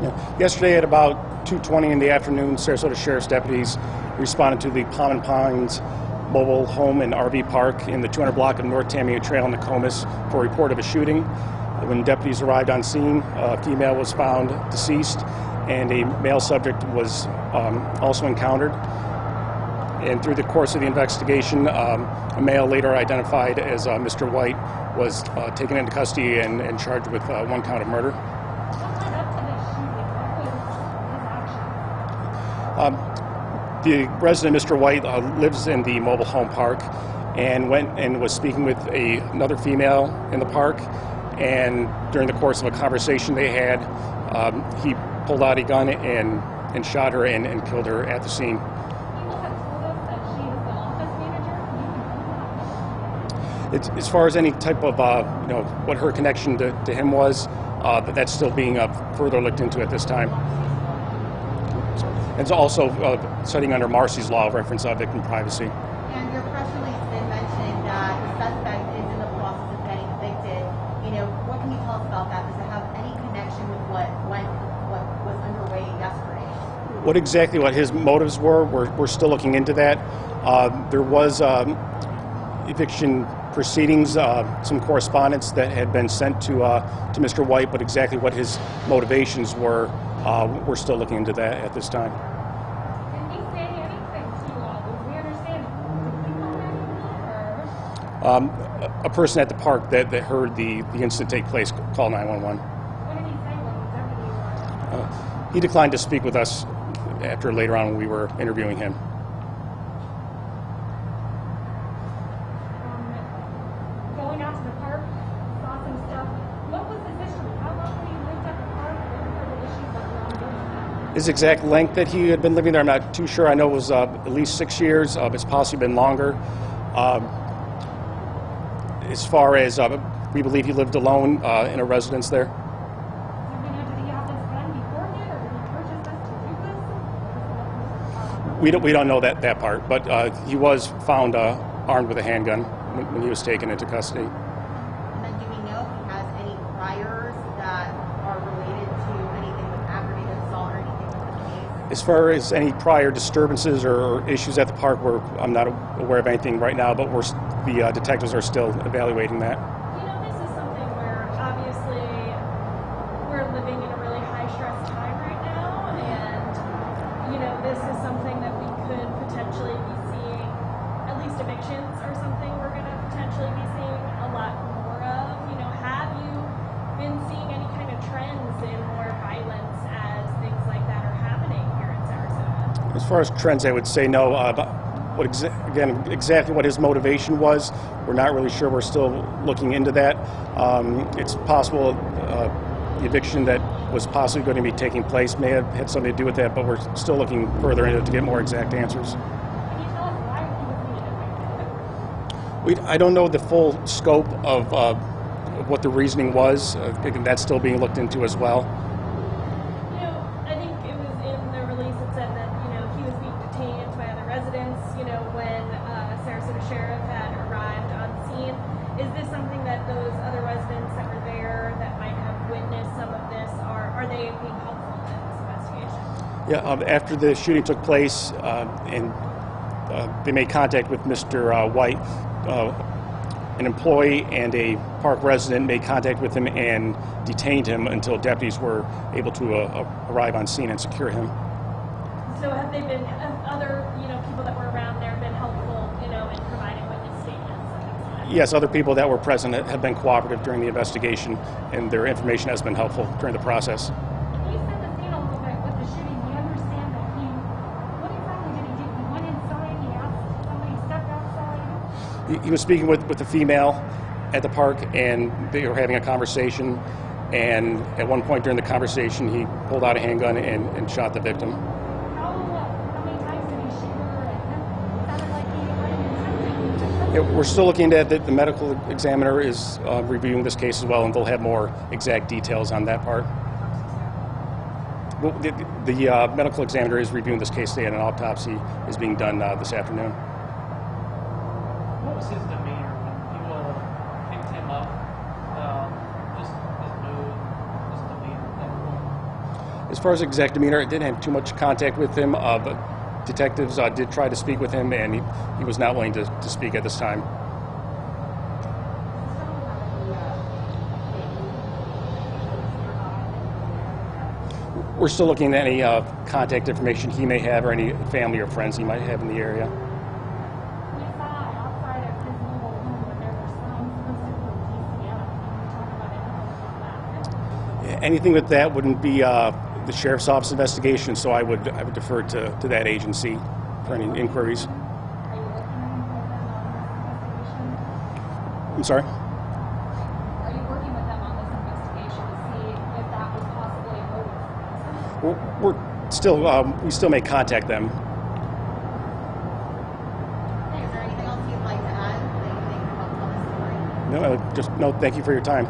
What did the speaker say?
Yeah. Yesterday at about 2:20 in the afternoon, Sarasota Sheriff's deputies responded to the Palm and Pines mobile home and RV park in the 200 block of North Tamiami Trail in Nokomis for a report of a shooting. When deputies arrived on scene, a female was found deceased and a male subject was also encountered. And through the course of the investigation, a male later identified as Mr. White was taken into custody and charged with one count of murder. The resident, Mr. White, lives in the mobile home park and went and was speaking with another female in the park. And during the course of a conversation they had, he pulled out a gun and shot her and killed her at the scene. As far as any type of, what her connection to him was, that's still being further looked into at this time. It's also studying under Marcy's law of reference victim privacy. And your press release did mention that the suspect is in the process of getting evicted. What can you tell us about that? Does it have any connection with what was underway yesterday? What his motives were, we're still looking into that. There was eviction proceedings, some correspondence that had been sent to Mr. White, but exactly what his motivations were, we're still looking into that at this time. Did he say anything to you all? Did we understand? A person at the park that heard the incident take place called 911. What did he say when he was? He declined to speak with us after later on when we were interviewing him. Going out to the park, saw some stuff. What was his issue? How long had he lived at the park? What were the issues that were ongoing? His exact length that he had been living there, I'm not too sure. I know it was at least 6 years. It's possibly been longer. As far as we believe he lived alone in a residence there. Did he have this gun beforehand, or did he purchase this to do this? We don't know that part, but he was found armed with a handgun when he was taken into custody. And then do we know if he has any priors that are related to anything with aggravated assault or anything with the case? As far as any prior disturbances or issues at the park, I'm not aware of anything right now, but the detectives are still evaluating that. This is something where obviously we're living in a really high-stress time right now, and this is something that we could potentially be seeing. At least evictions are something we're going to potentially be seeing a lot more of. Have you been seeing any kind of trends in more violence as things like that are happening here in Sarasota? As far as trends, I would say no. Exactly what his motivation was, we're not really sure. We're still looking into that. It's possible the eviction that was possibly going to be taking place may have had something to do with that, but we're still looking further into it to get more exact answers. Can you tell us why he was being evicted? I don't know the full scope of what the reasoning was. That's still being looked into as well. I think it was in the release it said that, he was being detained by other residents, when Sarasota Sheriff had arrived on scene. Is this something that those other residents that were there that might have witnessed some of this, are they being helpful in this investigation? Yeah, after the shooting took place and they made contact with Mr. White, an employee and a park resident made contact with him and detained him until deputies were able to arrive on scene and secure him. So have they been, other people that were around there been helpful, in providing witness statements and things like that? Yes, other people that were present have been cooperative during the investigation, and their information has been helpful during the process. You said the scene a little bit with the shooting. We understand that what exactly did he do? He went inside, he asked somebody to step outside? He was speaking with the female at the park, and they were having a conversation, and at one point during the conversation he pulled out a handgun and shot the victim. How many times did he shoot her? It sounded like he might have been Yeah, we're still looking at it. The medical examiner is reviewing this case as well, and they'll have more exact details on that part. Well, the medical examiner is reviewing this case today, and an autopsy is being done this afternoon. What was his demeanor when people picked him up? Just his mood, his demeanor at that point? As far as exact demeanor, I didn't have too much contact with him, but detectives did try to speak with him, and he was not willing to speak at this time. We're still looking at any contact information he may have or any family or friends he might have in the area. We saw outside of his mobile home that there were signs posted for DCM. Can you talk about anything about that? Anything with that wouldn't be the sheriff's office investigation, so I would defer to that agency for any inquiries. Are you working with them on this investigation? I'm sorry? Are you working with them on this investigation to see if that was possibly a motive? We still may contact them. Is there anything else you'd like to add? Anything from the story? No, thank you for your time.